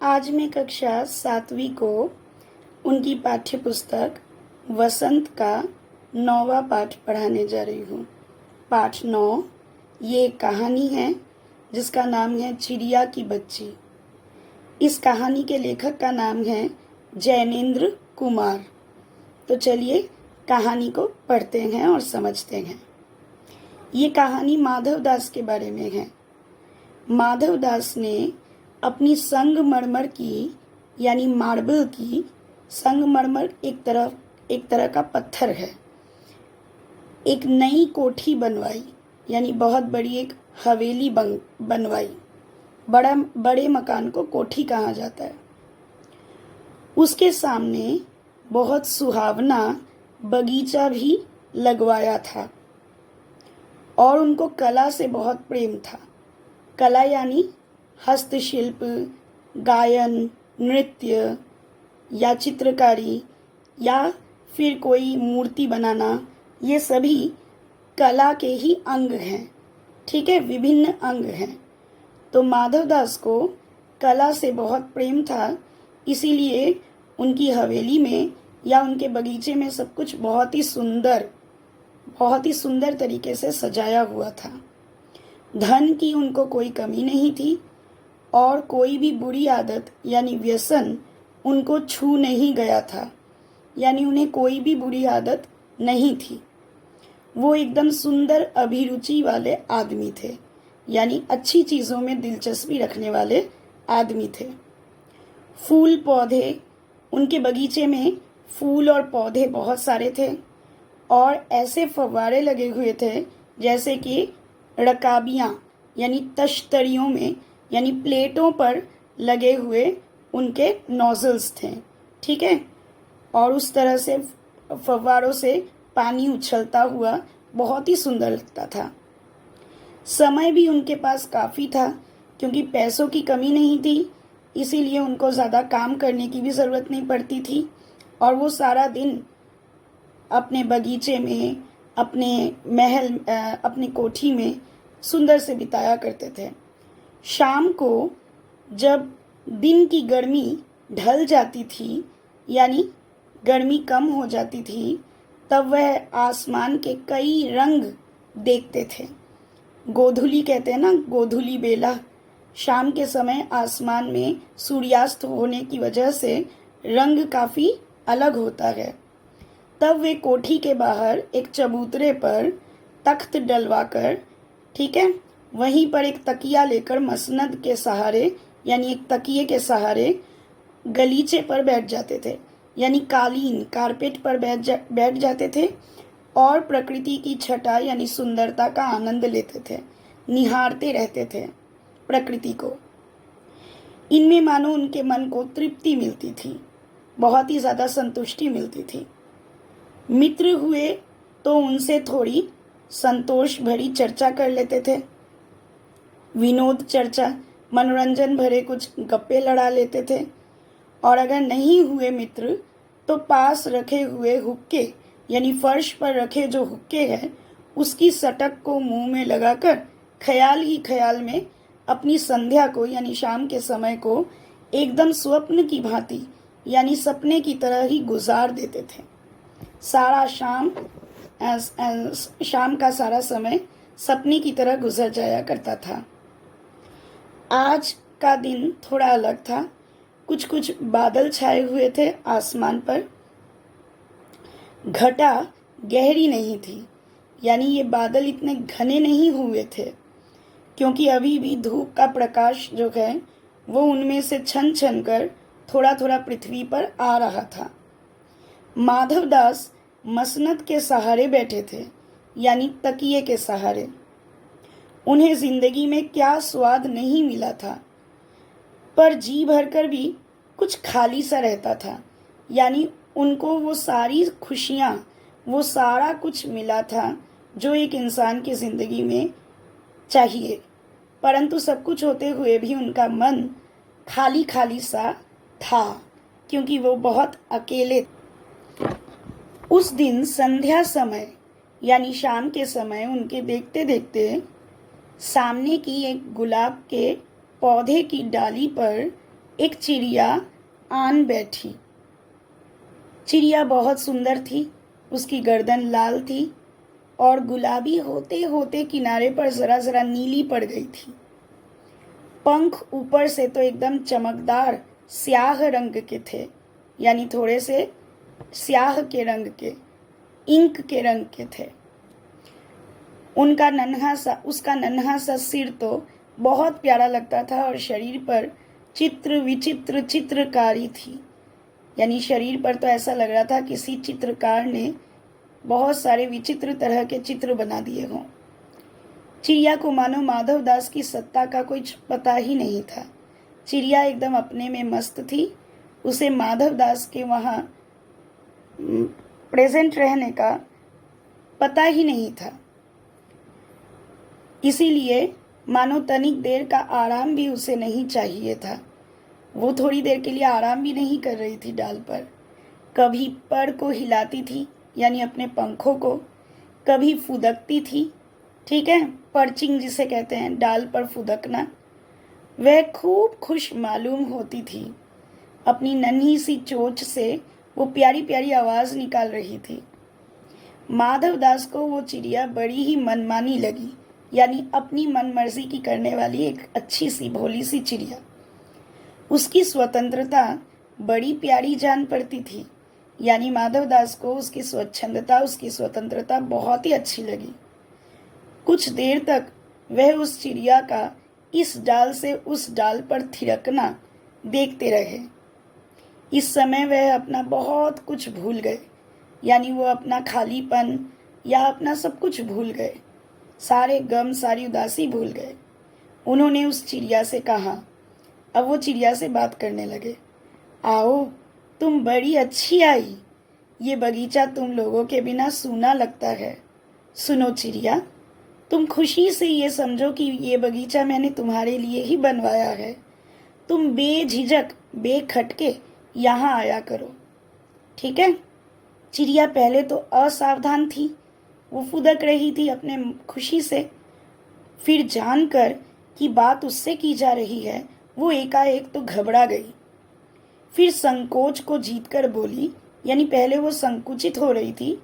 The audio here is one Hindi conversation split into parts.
आज मैं कक्षा 7वीं को उनकी पाठ्य पुस्तक वसंत का 9वां पाठ पढ़ाने जा रही हूँ। पाठ 9 ये एक कहानी है जिसका नाम है चिड़िया की बच्ची। इस कहानी के लेखक का नाम है जैनेन्द्र कुमार। तो चलिए कहानी को पढ़ते हैं और समझते हैं। ये कहानी माधवदास के बारे में है। माधवदास ने अपनी संगमरमर की यानी मार्बल की, संगमरमर एक तरह का पत्थर है, एक नई कोठी बनवाई, यानी बहुत बड़ी एक हवेली बनवाई। बड़े मकान को कोठी कहा जाता है। उसके सामने बहुत सुहावना बगीचा भी लगवाया था और उनको कला से बहुत प्रेम था। कला यानी हस्तशिल्प, गायन, नृत्य या चित्रकारी या फिर कोई मूर्ति बनाना, ये सभी कला के ही अंग हैं। ठीक है, विभिन्न अंग हैं। तो माधवदास को कला से बहुत प्रेम था, इसीलिए उनकी हवेली में या उनके बगीचे में सब कुछ बहुत ही सुंदर तरीके से सजाया हुआ था। धन की उनको कोई कमी नहीं थी और कोई भी बुरी आदत यानी व्यसन उनको छू नहीं गया था, यानी उन्हें कोई भी बुरी आदत नहीं थी। वो एकदम सुंदर अभिरुचि वाले आदमी थे, यानी अच्छी चीज़ों में दिलचस्पी रखने वाले आदमी थे। फूल पौधे, उनके बगीचे में फूल और पौधे बहुत सारे थे और ऐसे फव्वारे लगे हुए थे जैसे कि रकाबियाँ यानी तश्तरियों में यानी प्लेटों पर लगे हुए उनके नोजल्स थे। ठीक है, और उस तरह से फव्वारों से पानी उछलता हुआ बहुत ही सुंदर लगता था। समय भी उनके पास काफ़ी था, क्योंकि पैसों की कमी नहीं थी, इसीलिए उनको ज़्यादा काम करने की भी ज़रूरत नहीं पड़ती थी और वो सारा दिन अपने बगीचे में, अपने महल, अपनी कोठी में सुंदर से बिताया करते थे। शाम को जब दिन की गर्मी ढल जाती थी, यानी गर्मी कम हो जाती थी, तब वह आसमान के कई रंग देखते थे। गोधूली कहते हैं ना, गोधूली बेला। शाम के समय आसमान में सूर्यास्त होने की वजह से रंग काफ़ी अलग होता है। तब वे कोठी के बाहर एक चबूतरे पर तख्त डलवाकर, ठीक है, वहीं पर एक तकिया लेकर मसनद के सहारे यानी एक तकिए के सहारे गलीचे पर बैठ जाते थे, यानी कालीन कारपेट पर बैठ जाते थे और प्रकृति की छटा यानी सुंदरता का आनंद लेते थे, निहारते रहते थे प्रकृति को। इनमें मानो उनके मन को तृप्ति मिलती थी, बहुत ही ज़्यादा संतुष्टि मिलती थी। मित्र हुए तो उनसे थोड़ी संतोष भरी चर्चा कर लेते थे, विनोद चर्चा, मनोरंजन भरे कुछ गप्पे लड़ा लेते थे। और अगर नहीं हुए मित्र तो पास रखे हुए हुक्के यानी फर्श पर रखे जो हुक्के हैं उसकी सटक को मुंह में लगाकर ख्याल ही ख्याल में अपनी संध्या को यानी शाम के समय को एकदम स्वप्न की भांति यानी सपने की तरह ही गुजार देते थे। सारा शाम का सारा समय सपने की तरह गुजर जाया करता था। आज का दिन थोड़ा अलग था। कुछ बादल छाए हुए थे आसमान पर। घटा गहरी नहीं थी, यानी ये बादल इतने घने नहीं हुए थे, क्योंकि अभी भी धूप का प्रकाश जो है वो उनमें से छन छन कर थोड़ा थोड़ा पृथ्वी पर आ रहा था। माधवदास मसनद के सहारे बैठे थे, यानी तकिए के सहारे। उन्हें जिंदगी में क्या स्वाद नहीं मिला था, पर जी भरकर भी कुछ खाली सा रहता था, यानी उनको वो सारी खुशियाँ, वो सारा कुछ मिला था जो एक इंसान की ज़िंदगी में चाहिए, परंतु सब कुछ होते हुए भी उनका मन खाली खाली सा था, क्योंकि वो बहुत अकेले। उस दिन संध्या समय यानी शाम के समय उनके देखते देखते सामने की एक गुलाब के पौधे की डाली पर एक चिड़िया आन बैठी। चिड़िया बहुत सुंदर थी, उसकी गर्दन लाल थी और गुलाबी होते होते किनारे पर ज़रा ज़रा नीली पड़ गई थी। पंख ऊपर से तो एकदम चमकदार स्याह रंग के थे, यानी थोड़े से स्याह के रंग के, इंक के रंग के थे। उसका नन्हा सा सिर तो बहुत प्यारा लगता था और शरीर पर चित्र विचित्र चित्रकारी थी, यानी शरीर पर तो ऐसा लग रहा था किसी चित्रकार ने बहुत सारे विचित्र तरह के चित्र बना दिए हों। चिड़िया को मानो माधव दास की सत्ता का कुछ पता ही नहीं था। चिड़िया एकदम अपने में मस्त थी, उसे माधव दास के वहाँ प्रेजेंट रहने का पता ही नहीं था। इसीलिए मानो तनिक देर का आराम भी उसे नहीं चाहिए था। वो थोड़ी देर के लिए आराम भी नहीं कर रही थी डाल पर। कभी पर को हिलाती थी, यानी अपने पंखों को, कभी फुदकती थी, ठीक है, पर्चिंग जिसे कहते हैं, डाल पर फुदकना। वह खूब खुश मालूम होती थी। अपनी नन्ही सी चोंच से वो प्यारी प्यारी आवाज़ निकाल रही थी। माधव दास को वो चिड़िया बड़ी ही मनमानी लगी, यानी अपनी मनमर्जी की करने वाली एक अच्छी सी भोली सी चिड़िया। उसकी स्वतंत्रता बड़ी प्यारी जान पड़ती थी, यानी माधव दास को उसकी स्वच्छंदता, उसकी स्वतंत्रता बहुत ही अच्छी लगी। कुछ देर तक वह उस चिड़िया का इस डाल से उस डाल पर थिरकना देखते रहे। इस समय वह अपना बहुत कुछ भूल गए, यानी वो अपना खालीपन या अपना सब कुछ भूल गए, सारे गम सारी उदासी भूल गए। उन्होंने उस चिड़िया से कहा, अब वो चिड़िया से बात करने लगे, आओ तुम बड़ी अच्छी आई, ये बगीचा तुम लोगों के बिना सूना लगता है। सुनो चिड़िया, तुम खुशी से ये समझो कि ये बगीचा मैंने तुम्हारे लिए ही बनवाया है। तुम बेझिझक बेखटके यहाँ आया करो, ठीक है। चिड़िया पहले तो असावधान थी, वो फुदक रही थी अपने खुशी से। फिर जानकर कि बात उससे की जा रही है, वो एकाएक तो घबरा गई। फिर संकोच को जीतकर बोली, यानी पहले वो संकुचित हो रही थी,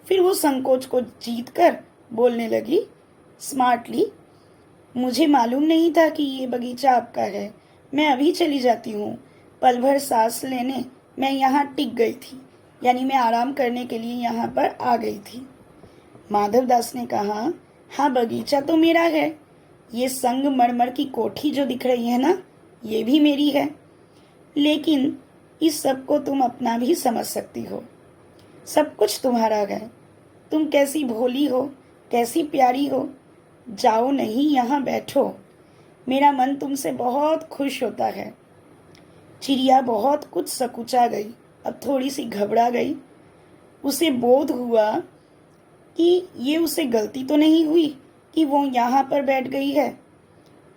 फिर वो संकोच को जीतकर बोलने लगी स्मार्टली, मुझे मालूम नहीं था कि ये बगीचा आपका है। मैं अभी चली जाती हूँ। पल भर सांस लेने मैं यहाँ टिक गई थी, यानी मैं आराम करने के लिए यहाँ पर आ गई थी। माधव दास ने कहा, हाँ बगीचा तो मेरा है, ये संगमरमर की कोठी जो दिख रही है ना, ये भी मेरी है। लेकिन इस सब को तुम अपना भी समझ सकती हो, सब कुछ तुम्हारा है। तुम कैसी भोली हो, कैसी प्यारी हो। जाओ नहीं, यहाँ बैठो, मेरा मन तुमसे बहुत खुश होता है। चिड़िया बहुत कुछ सकुचा गई, अब थोड़ी सी घबरा गई। उसे बोध हुआ कि ये उसे गलती तो नहीं हुई कि वो यहाँ पर बैठ गई है।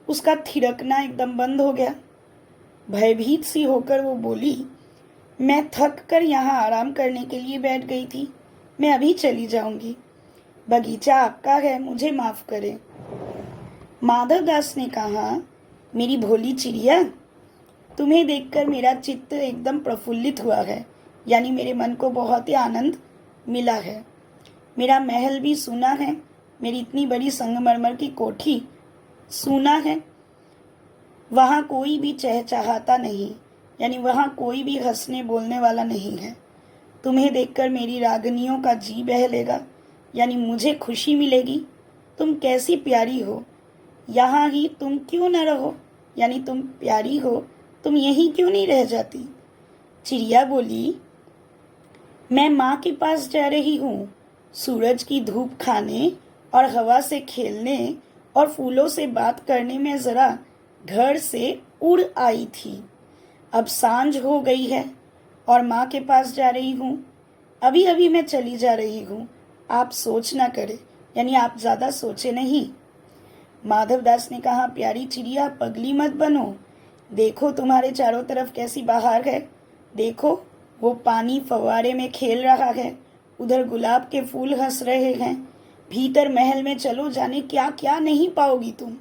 उसका थिरकना एकदम बंद हो गया। भयभीत सी होकर वो बोली, मैं थक कर यहाँ आराम करने के लिए बैठ गई थी, मैं अभी चली जाऊंगी। बगीचा आपका है, मुझे माफ करें। माधव दास ने कहा, मेरी भोली चिड़िया, तुम्हें देखकर मेरा चित्त एकदम प्रफुल्लित हुआ है, यानी मेरे मन को बहुत ही आनंद मिला है। मेरा महल भी सूना है, मेरी इतनी बड़ी संगमरमर की कोठी सूना है। वहाँ कोई भी चहचहाता नहीं, यानी वहाँ कोई भी हंसने बोलने वाला नहीं है। तुम्हें देखकर मेरी रागनियों का जी बहलेगा, यानी मुझे खुशी मिलेगी। तुम कैसी प्यारी हो, यहाँ ही तुम क्यों न रहो, यानी तुम प्यारी हो, तुम यहीं क्यों नहीं रह जाती। चिड़िया बोली, मैं माँ के पास जा रही हूँ, सूरज की धूप खाने और हवा से खेलने और फूलों से बात करने में ज़रा घर से उड़ आई थी। अब सांझ हो गई है और माँ के पास जा रही हूँ। अभी अभी मैं चली जा रही हूँ, आप सोच ना करें, यानी आप ज़्यादा सोचे नहीं। माधव दास ने कहा, प्यारी चिड़िया पगली मत बनो, देखो तुम्हारे चारों तरफ कैसी बहार है। देखो वो पानी फव्वारे में खेल रहा है, उधर गुलाब के फूल हंस रहे हैं। भीतर महल में चलो, जाने क्या क्या नहीं पाओगी तुम।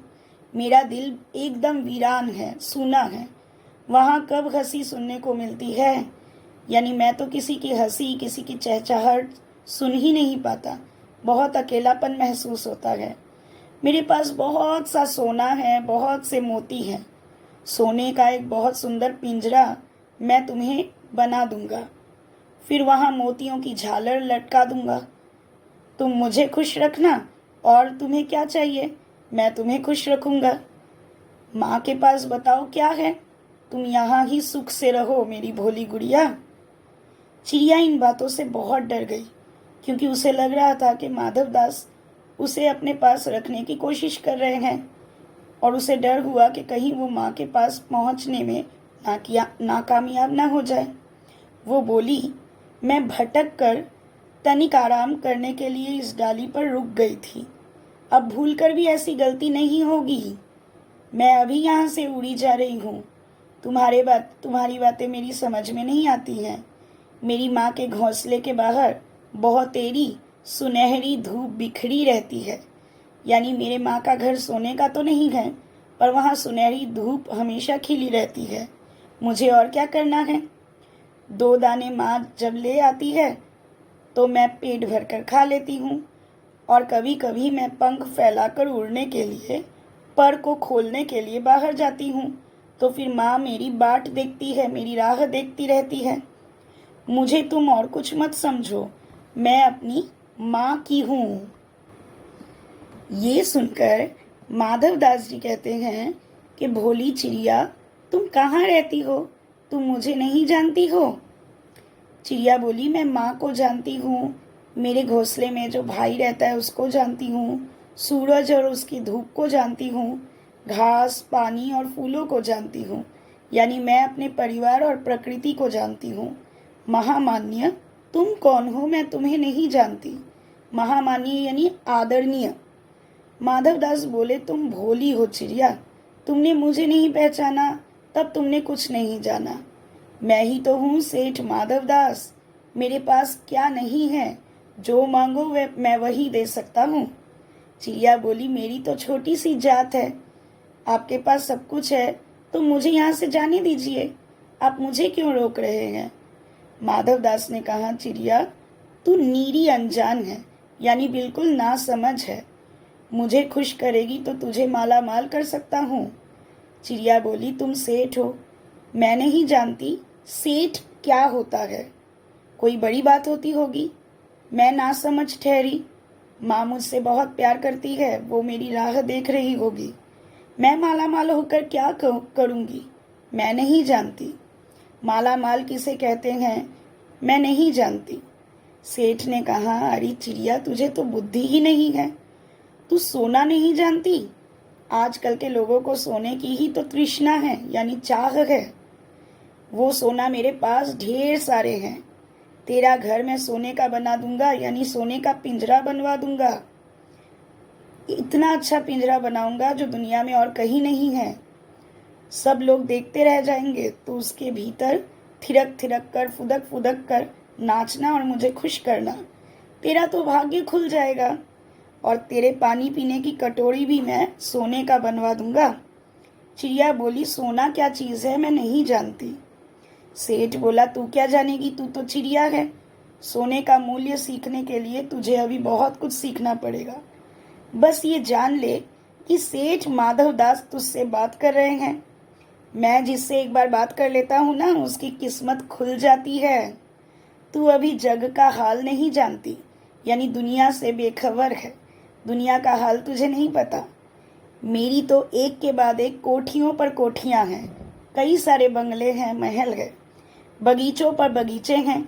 मेरा दिल एकदम वीरान है, सूना है। वहाँ कब हंसी सुनने को मिलती है? यानी मैं तो किसी की हंसी, किसी की चहचहाहट सुन ही नहीं पाता। बहुत अकेलापन महसूस होता है। मेरे पास बहुत सा सोना है, बहुत से मोती हैं। सोने का एक बहुत सुंदर पिंजरा मैं तुम्हें बना दूंगा। फिर वहाँ मोतियों की झालर लटका दूंगा। तुम मुझे खुश रखना, और तुम्हें क्या चाहिए, मैं तुम्हें खुश रखूंगा। माँ के पास बताओ क्या है? तुम यहाँ ही सुख से रहो मेरी भोली गुड़िया। चिड़िया इन बातों से बहुत डर गई, क्योंकि उसे लग रहा था कि माधव दास उसे अपने पास रखने की कोशिश कर रहे हैं, और उसे डर हुआ कि कहीं वो माँ के पास पहुँचने में नाकामयाब ना हो जाए। वो बोली, मैं भटक कर तनिक आराम करने के लिए इस डाली पर रुक गई थी। अब भूलकर भी ऐसी गलती नहीं होगी। मैं अभी यहाँ से उड़ी जा रही हूँ। तुम्हारी बातें मेरी समझ में नहीं आती हैं। मेरी माँ के घोंसले के बाहर बहुत तेरी सुनहरी धूप बिखरी रहती है। यानी मेरे माँ का घर सोने का तो नहीं है, पर वहाँ सुनहरी धूप हमेशा खिली रहती है। मुझे और क्या करना है? 2 दाने माँ जब ले आती है तो मैं पेट भर कर खा लेती हूँ, और कभी कभी मैं पंख फैलाकर उड़ने के लिए, पर को खोलने के लिए बाहर जाती हूँ। तो फिर माँ मेरी बाट देखती है, मेरी राह देखती रहती है। मुझे तुम और कुछ मत समझो, मैं अपनी माँ की हूँ। ये सुनकर माधव दास जी कहते हैं कि भोली चिड़िया, तुम कहाँ रहती हो? तुम मुझे नहीं जानती हो? चिड़िया बोली, मैं माँ को जानती हूँ, मेरे घोंसले में जो भाई रहता है उसको जानती हूँ, सूरज और उसकी धूप को जानती हूँ, घास, पानी और फूलों को जानती हूँ। यानी मैं अपने परिवार और प्रकृति को जानती हूँ। महामान्य, तुम कौन हो? मैं तुम्हें नहीं जानती। महामान्य यानी आदरणीय। माधवदास बोले, तुम भोली हो चिड़िया, तुमने मुझे नहीं पहचाना, तब तुमने कुछ नहीं जाना। मैं ही तो हूँ सेठ माधवदास। मेरे पास क्या नहीं है, जो मांगो वे मैं वही दे सकता हूँ। चिड़िया बोली, मेरी तो छोटी सी जात है, आपके पास सब कुछ है, तो मुझे यहाँ से जाने दीजिए, आप मुझे क्यों रोक रहे हैं? माधवदास ने कहा, चिड़िया, तू नीरी अनजान है, यानी बिल्कुल नासमझ है। मुझे खुश करेगी तो तुझे माला माल कर सकता हूँ। चिड़िया बोली, तुम सेठ हो, मैं नहीं जानती सेठ क्या होता है। कोई बड़ी बात होती होगी, मैं नासमझ ठहरी। माँ मुझसे बहुत प्यार करती है, वो मेरी राह देख रही होगी। मैं माला माल होकर क्या करूँगी, मैं नहीं जानती। माला माल किसे कहते हैं, मैं नहीं जानती। सेठ ने कहा, अरे चिड़िया, तुझे तो बुद्धि ही नहीं है, तू सोना नहीं जानती? आजकल के लोगों को सोने की ही तो तृष्णा है, यानी चाह है। वो सोना मेरे पास ढेर सारे हैं। तेरा घर मैं सोने का बना दूंगा, यानी सोने का पिंजरा बनवा दूंगा। इतना अच्छा पिंजरा बनाऊंगा जो दुनिया में और कहीं नहीं है। सब लोग देखते रह जाएंगे, तो उसके भीतर थिरक थिरक कर, फुदक फुदक कर नाचना और मुझे खुश करना। तेरा तो भाग्य खुल जाएगा, और तेरे पानी पीने की कटोरी भी मैं सोने का बनवा दूंगा। चिड़िया बोली, सोना क्या चीज़ है, मैं नहीं जानती। सेठ बोला, तू क्या जानेगी, तू तो चिड़िया है। सोने का मूल्य सीखने के लिए तुझे अभी बहुत कुछ सीखना पड़ेगा। बस ये जान ले कि सेठ माधवदास तुझसे बात कर रहे हैं। मैं जिससे एक बार बात कर लेता हूँ ना, उसकी किस्मत खुल जाती है। तू अभी जग का हाल नहीं जानती, यानी दुनिया से बेखबर है। दुनिया का हाल तुझे नहीं पता। मेरी तो एक के बाद एक कोठियों पर कोठियाँ हैं, कई सारे बंगले हैं, महल है, बगीचों पर बगीचे हैं।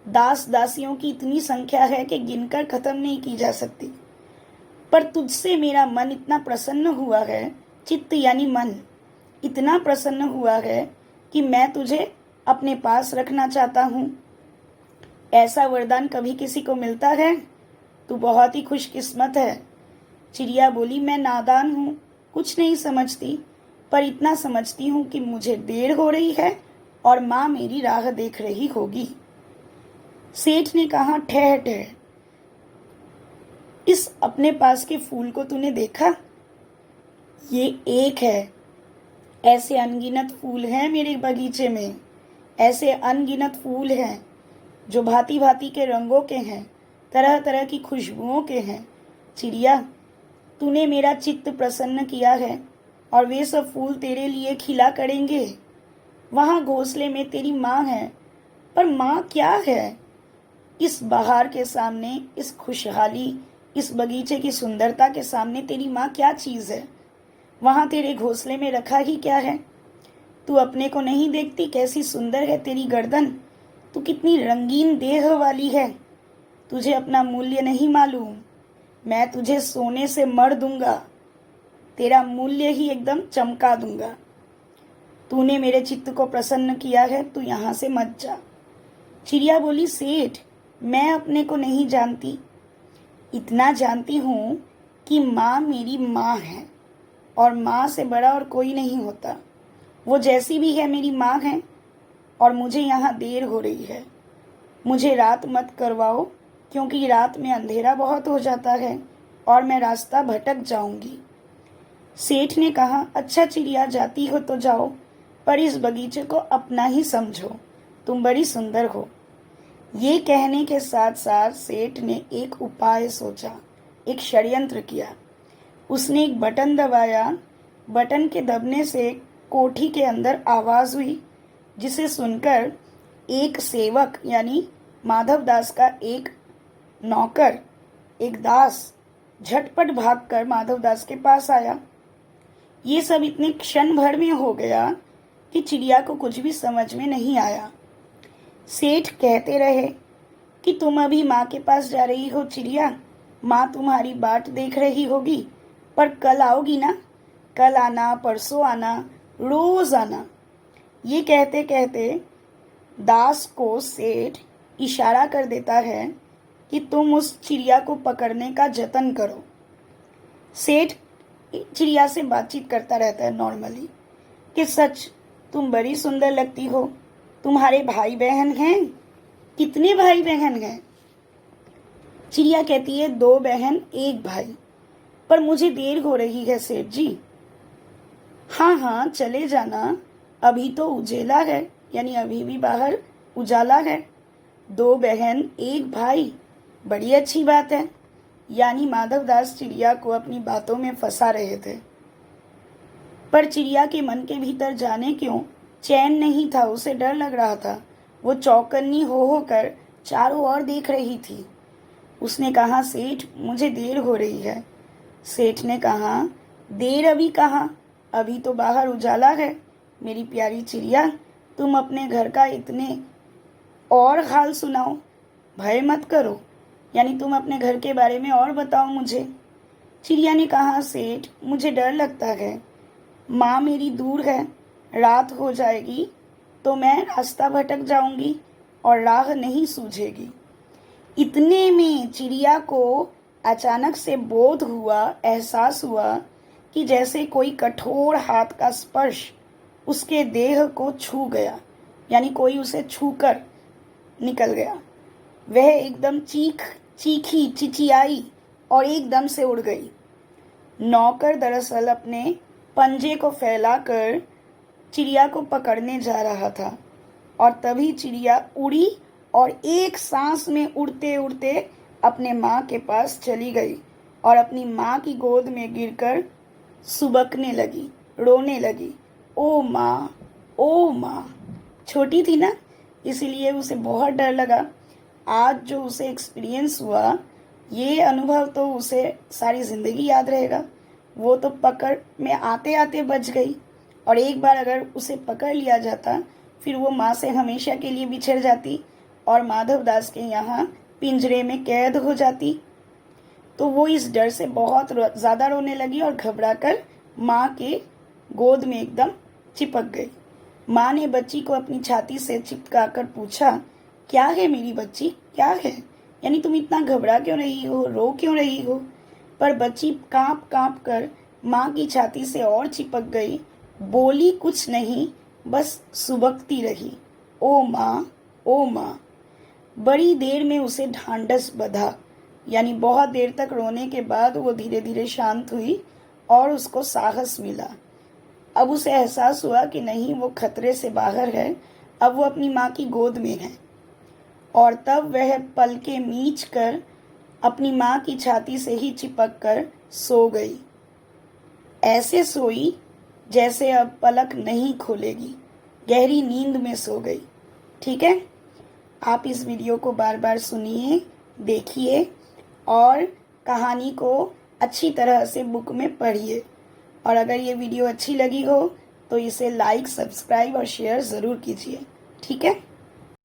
दास दासियों की इतनी संख्या है कि गिनकर खत्म नहीं की जा सकती। पर तुझसे मेरा मन इतना प्रसन्न हुआ है, चित्त यानी मन इतना प्रसन्न हुआ है कि मैं तुझे अपने पास रखना चाहता हूँ। ऐसा वरदान कभी किसी को मिलता है? तू बहुत ही खुशकिस्मत है। चिड़िया बोली, मैं नादान हूँ, कुछ नहीं समझती, पर इतना समझती हूँ कि मुझे देर हो रही है और माँ मेरी राह देख रही होगी। सेठ ने कहा, ठहर ठहर, इस अपने पास के फूल को तूने देखा? ये एक है, ऐसे अनगिनत फूल हैं मेरे बगीचे में, ऐसे अनगिनत फूल हैं जो भांति भांति के रंगों के हैं, तरह तरह की खुशबुओं के हैं। चिड़िया, तूने मेरा चित्त प्रसन्न किया है और वे सब फूल तेरे लिए खिला करेंगे। वहाँ घोंसले में तेरी माँ है, पर माँ क्या है? इस बहार के सामने, इस खुशहाली, इस बगीचे की सुंदरता के सामने तेरी माँ क्या चीज़ है? वहाँ तेरे घोंसले में रखा ही क्या है? तू अपने को नहीं देखती कैसी सुंदर है तेरी गर्दन? तू कितनी रंगीन देह वाली है। तुझे अपना मूल्य नहीं मालूम। मैं तुझे सोने से मढ़ दूंगा, तेरा मूल्य ही एकदम चमका दूंगा। तूने मेरे चित्त को प्रसन्न किया है, तू यहाँ से मत जा। चिड़िया बोली, सेठ, मैं अपने को नहीं जानती, इतना जानती हूँ कि माँ मेरी माँ है और माँ से बड़ा और कोई नहीं होता। वो जैसी भी है मेरी माँ है और मुझे यहाँ देर हो रही है। मुझे रात मत करवाओ, क्योंकि रात में अंधेरा बहुत हो जाता है और मैं रास्ता भटक जाऊंगी। सेठ ने कहा, अच्छा चिड़िया, जाती हो तो जाओ, पर इस बगीचे को अपना ही समझो, तुम बड़ी सुंदर हो। ये कहने के साथ साथ सेठ ने एक उपाय सोचा, एक षड्यंत्र किया। उसने एक बटन दबाया। बटन के दबने से कोठी के अंदर आवाज़ हुई, जिसे सुनकर एक सेवक यानी माधव दास का एक नौकर, एक दास, झटपट भागकर माधव दास के पास आया। ये सब इतने क्षण भर में हो गया कि चिड़िया को कुछ भी समझ में नहीं आया। सेठ कहते रहे कि तुम अभी माँ के पास जा रही हो चिड़िया, माँ तुम्हारी बाट देख रही होगी, पर कल आओगी ना? कल आना, परसों आना, रोज आना। ये कहते कहते दास को सेठ इशारा कर देता है कि तुम उस चिड़िया को पकड़ने का जतन करो। सेठ चिड़िया से बातचीत करता रहता है नॉर्मली कि सच तुम बड़ी सुंदर लगती हो। तुम्हारे भाई बहन हैं? कितने भाई बहन हैं? चिड़िया कहती है, 2 बहन 1 भाई। पर मुझे देर हो रही है सेठ जी। हाँ हाँ, चले जाना, अभी तो उजेला है, यानी अभी भी बाहर उजाला है। 2 बहन 1 भाई, बड़ी अच्छी बात है। यानी माधव दास चिड़िया को अपनी बातों में फंसा रहे थे। पर चिड़िया के मन के भीतर जाने क्यों चैन नहीं था, उसे डर लग रहा था। वो चौकन्नी हो होकर चारों ओर देख रही थी। उसने कहा, सेठ, मुझे देर हो रही है। सेठ ने कहा, देर अभी कहाँ, अभी तो बाहर उजाला है। मेरी प्यारी चिड़िया, तुम अपने घर का इतने और हाल सुनाओ, भय मत करो, यानी तुम अपने घर के बारे में और बताओ मुझे। चिड़िया ने कहा, सेठ, मुझे डर लगता है, माँ मेरी दूर है, रात हो जाएगी तो मैं रास्ता भटक जाऊंगी और राह नहीं सूझेगी। इतने में चिड़िया को अचानक से बोध हुआ, एहसास हुआ कि जैसे कोई कठोर हाथ का स्पर्श उसके देह को छू गया, यानी कोई उसे छूकर निकल गया। वह एकदम चीखी, चिचियाई और एकदम से उड़ गई। नौकर दरअसल अपने पंजे को फैलाकर चिड़िया को पकड़ने जा रहा था और तभी चिड़िया उड़ी और एक सांस में उड़ते उड़ते अपने माँ के पास चली गई और अपनी माँ की गोद में गिरकर सुबकने लगी, रोने लगी। ओ माँ, ओ माँ। छोटी थी ना, इसीलिए उसे बहुत डर लगा। आज जो उसे एक्सपीरियंस हुआ, ये अनुभव तो उसे सारी ज़िंदगी याद रहेगा। वो तो पकड़ में आते आते बच गई, और एक बार अगर उसे पकड़ लिया जाता फिर वो माँ से हमेशा के लिए बिछड़ जाती और माधव दास के यहाँ पिंजरे में कैद हो जाती। तो वो इस डर से बहुत ज़्यादा रोने लगी और घबराकर माँ के गोद में एकदम चिपक गई। माँ ने बच्ची को अपनी छाती से चिपका कर पूछा, क्या है मेरी बच्ची, क्या है? यानी तुम इतना घबरा क्यों रही हो, रो क्यों रही हो? पर बच्ची कांप कांप कर माँ की छाती से और चिपक गई, बोली कुछ नहीं, बस सुबकती रही, ओ माँ, ओ माँ। बड़ी देर में उसे ढांढस बंधा, यानी बहुत देर तक रोने के बाद वो धीरे धीरे शांत हुई और उसको साहस मिला। अब उसे एहसास हुआ कि नहीं, वो खतरे से बाहर है, अब वो अपनी माँ की गोद में है। और तब वह पलकें मीच कर अपनी माँ की छाती से ही चिपक कर सो गई। ऐसे सोई जैसे अब पलक नहीं खोलेगी, गहरी नींद में सो गई। ठीक है, आप इस वीडियो को बार बार सुनिए, देखिए और कहानी को अच्छी तरह से बुक में पढ़िए। और अगर ये वीडियो अच्छी लगी हो तो इसे लाइक, सब्सक्राइब और शेयर ज़रूर कीजिए। ठीक है।